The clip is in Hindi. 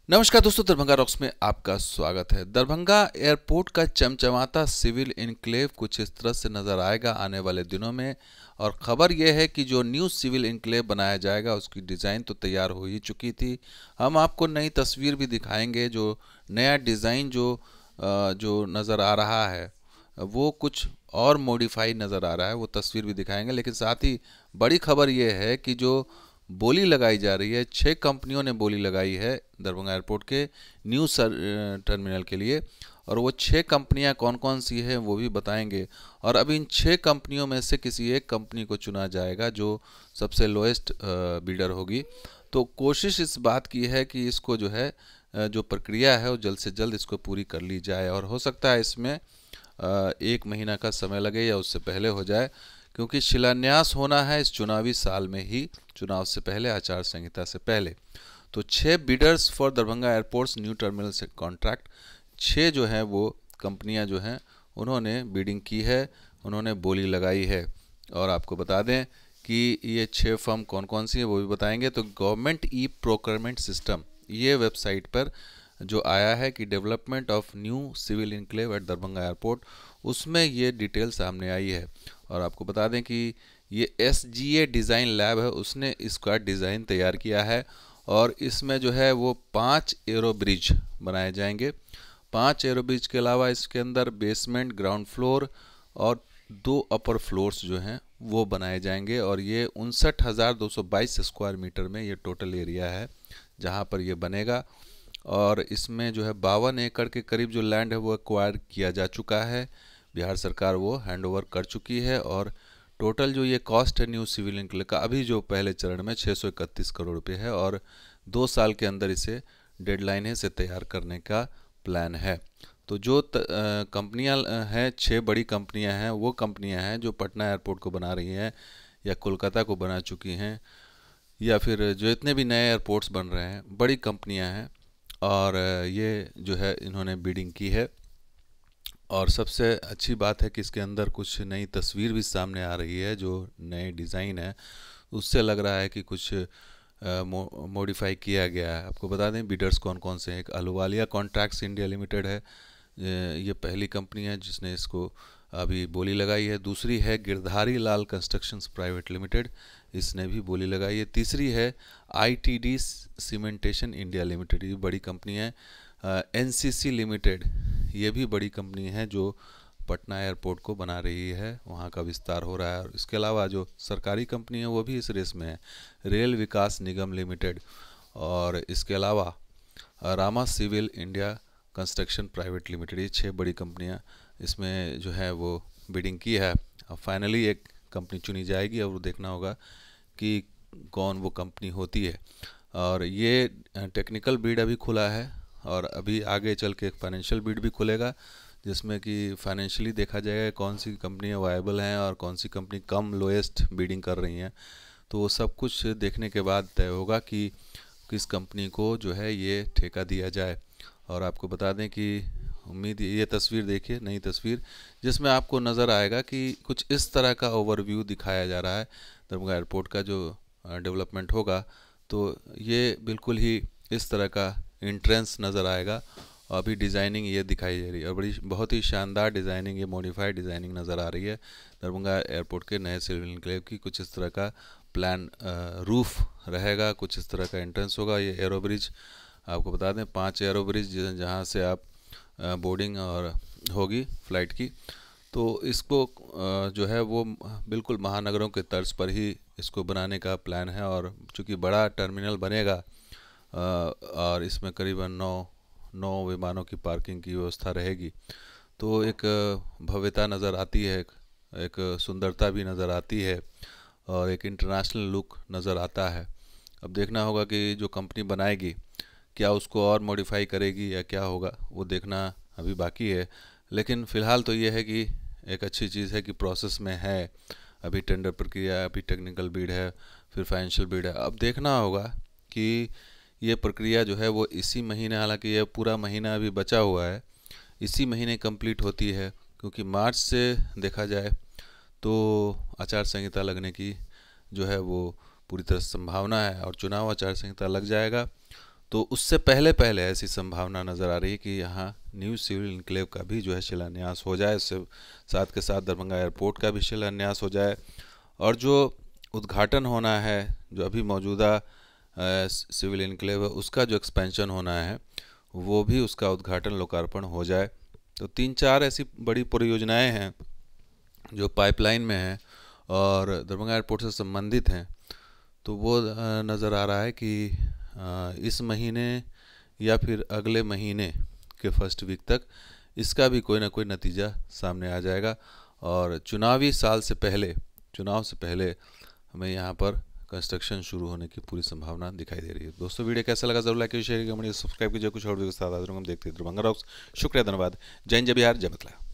नमस्कार दोस्तों, दरभंगा रॉक्स में आपका स्वागत है। दरभंगा एयरपोर्ट का चमचमाता सिविल इनक्लेव कुछ इस तरह से नज़र आएगा आने वाले दिनों में। और ख़बर यह है कि जो न्यू सिविल इनक्लेव बनाया जाएगा उसकी डिज़ाइन तो तैयार हो ही चुकी थी। हम आपको नई तस्वीर भी दिखाएंगे। जो नया डिज़ाइन जो नज़र आ रहा है वो कुछ और मॉडिफाई नज़र आ रहा है, वो तस्वीर भी दिखाएंगे। लेकिन साथ ही बड़ी खबर ये है कि जो बोली लगाई जा रही है, 6 कंपनियों ने बोली लगाई है दरभंगा एयरपोर्ट के न्यू टर्मिनल के लिए। और वो 6 कंपनियां कौन कौन सी है वो भी बताएंगे। और अब इन 6 कंपनियों में से किसी एक कंपनी को चुना जाएगा जो सबसे लोएस्ट बीडर होगी। तो कोशिश इस बात की है कि इसको जो है जो प्रक्रिया है वो जल्द से जल्द इसको पूरी कर ली जाए। और हो सकता है इसमें 1 महीना का समय लगे या उससे पहले हो जाए, क्योंकि शिलान्यास होना है इस चुनावी साल में ही, चुनाव से पहले, आचार संहिता से पहले। तो 6 bidders for Darbhanga airports new terminal से कॉन्ट्रैक्ट, 6 जो हैं वो कंपनियां जो हैं उन्होंने बिडिंग की है, उन्होंने बोली लगाई है। और आपको बता दें कि ये 6 फर्म कौन कौन सी है वो भी बताएंगे। तो गवर्नमेंट ई प्रोक्योरमेंट सिस्टम, ये वेबसाइट पर जो आया है कि development of new civil enclave at Darbhanga airport, उसमें ये डिटेल सामने आई है। और आपको बता दें कि ये SGA डिज़ाइन लैब है, उसने इसका डिज़ाइन तैयार किया है। और इसमें जो है वो 5 एरो ब्रिज बनाए जाएंगे। 5 एरो ब्रिज के अलावा इसके अंदर बेसमेंट, ग्राउंड फ्लोर और 2 अपर फ्लोर्स जो हैं वो बनाए जाएंगे। और ये 59,222 स्क्वायर मीटर में ये टोटल एरिया है जहाँ पर ये बनेगा। और इसमें जो है 52 एकड़ के करीब जो लैंड है वो एक्वायर किया जा चुका है, बिहार सरकार वो हैंडओवर कर चुकी है। और टोटल जो ये कॉस्ट है न्यू सिविल इनक्लेव का अभी जो पहले चरण में 631 करोड़ रुपए है। और 2 साल के अंदर इसे डेडलाइन है, इसे तैयार करने का प्लान है। तो जो कंपनियां हैं, 6 बड़ी कंपनियां हैं, वो कंपनियां हैं जो पटना एयरपोर्ट को बना रही हैं या कोलकाता को बना चुकी हैं, या फिर जो इतने भी नए एयरपोर्ट्स बन रहे हैं, बड़ी कंपनियां हैं। और ये जो है इन्होंने बिडिंग की है। और सबसे अच्छी बात है कि इसके अंदर कुछ नई तस्वीर भी सामने आ रही है। जो नए डिज़ाइन है उससे लग रहा है कि कुछ मॉडिफाई किया गया है। आपको बता दें बिडर्स कौन कौन से हैं। एक अहलुवालिया कॉन्ट्रैक्ट्स इंडिया लिमिटेड है, ये पहली कंपनी है जिसने इसको अभी बोली लगाई है। दूसरी है Girdhari Lal constructions private limited, इसने भी बोली लगाई है। तीसरी है ITD सीमेंटेशन इंडिया लिमिटेड, ये बड़ी कंपनी है। NCC लिमिटेड, ये भी बड़ी कंपनी है जो पटना एयरपोर्ट को बना रही है, वहाँ का विस्तार हो रहा है। और इसके अलावा जो सरकारी कंपनी है वो भी इस रेस में है, रेल विकास निगम लिमिटेड। और इसके अलावा Rama civil India construction private limited, ये 6 बड़ी कंपनियां इसमें जो है वो बिडिंग की है। अब फाइनली एक कंपनी चुनी जाएगी और वो देखना होगा कि कौन वो कंपनी होती है। और ये टेक्निकल बिड अभी खुला है और अभी आगे चल के एक फाइनेंशियल बिड भी खुलेगा, जिसमें कि फाइनेंशियली देखा जाएगा कौन सी कंपनियां वायबल हैं और कौन सी कंपनी कम लोएस्ट बिडिंग कर रही हैं। तो वो सब कुछ देखने के बाद तय होगा कि किस कंपनी को जो है ये ठेका दिया जाए। और आपको बता दें कि उम्मीद, ये तस्वीर देखिए, नई तस्वीर, जिसमें आपको नज़र आएगा कि कुछ इस तरह का ओवरव्यू दिखाया जा रहा है दरभंगा एयरपोर्ट का जो डेवलपमेंट होगा। तो ये बिल्कुल ही इस तरह का इंट्रेंस नज़र आएगा। अभी डिज़ाइनिंग ये दिखाई जा रही है और बड़ी बहुत ही शानदार डिज़ाइनिंग, ये मॉडिफाइड डिज़ाइनिंग नज़र आ रही है दरभंगा एयरपोर्ट के नए सिविल इनक्लेव की। कुछ इस तरह का प्लान रूफ रहेगा, कुछ इस तरह का एंट्रेंस होगा। ये एरो ब्रिज आपको बता दें, 5 एरो ब्रिज जहाँ से आप बोर्डिंग और होगी फ़्लाइट की। तो इसको जो है वो बिल्कुल महानगरों के तर्ज पर ही इसको बनाने का प्लान है। और चूँकि बड़ा टर्मिनल बनेगा और इसमें करीबन 9 विमानों की पार्किंग की व्यवस्था रहेगी, तो एक भव्यता नज़र आती है, एक सुंदरता भी नज़र आती है और एक इंटरनेशनल लुक नज़र आता है। अब देखना होगा कि जो कंपनी बनाएगी क्या उसको और मॉडिफाई करेगी या क्या होगा, वो देखना अभी बाकी है। लेकिन फ़िलहाल तो ये है कि एक अच्छी चीज़ है कि प्रोसेस में है, अभी टेंडर प्रक्रिया, अभी टेक्निकल बिड है, फिर फाइनेंशियल बिड है। अब देखना होगा कि ये प्रक्रिया जो है वो इसी महीने, हालांकि ये पूरा महीना अभी बचा हुआ है, इसी महीने कंप्लीट होती है, क्योंकि मार्च से देखा जाए तो आचार संहिता लगने की जो है वो पूरी तरह संभावना है और चुनाव आचार संहिता लग जाएगा तो उससे पहले पहले ऐसी संभावना नज़र आ रही है कि यहाँ न्यू सिविल इनक्लेव का भी जो है शिलान्यास हो जाए, उससे साथ के साथ दरभंगा एयरपोर्ट का भी शिलान्यास हो जाए, और जो उद्घाटन होना है, जो अभी मौजूदा सिविल इनक्लेव है उसका जो एक्सपेंशन होना है वो भी, उसका उद्घाटन लोकार्पण हो जाए। तो 3-4 ऐसी बड़ी परियोजनाएं हैं जो पाइपलाइन में हैं और दरभंगा एयरपोर्ट से संबंधित हैं। तो वो नज़र आ रहा है कि इस महीने या फिर अगले महीने के फर्स्ट वीक तक इसका भी कोई ना कोई नतीजा सामने आ जाएगा, और चुनावी साल से पहले, चुनाव से पहले हमें यहाँ पर कंस्ट्रक्शन शुरू होने की पूरी संभावना दिखाई दे रही है। दोस्तों वीडियो कैसा लगा जरूर लाइक कीजिए, शेयर कीजिए, सब्सक्राइब कीजिए। कुछ और वीडियो के साथ हम देखते हैं दरभंगा रॉक्स। शुक्रिया, धन्यवाद। जय हिंद, जय बिहार, जय मिथिला।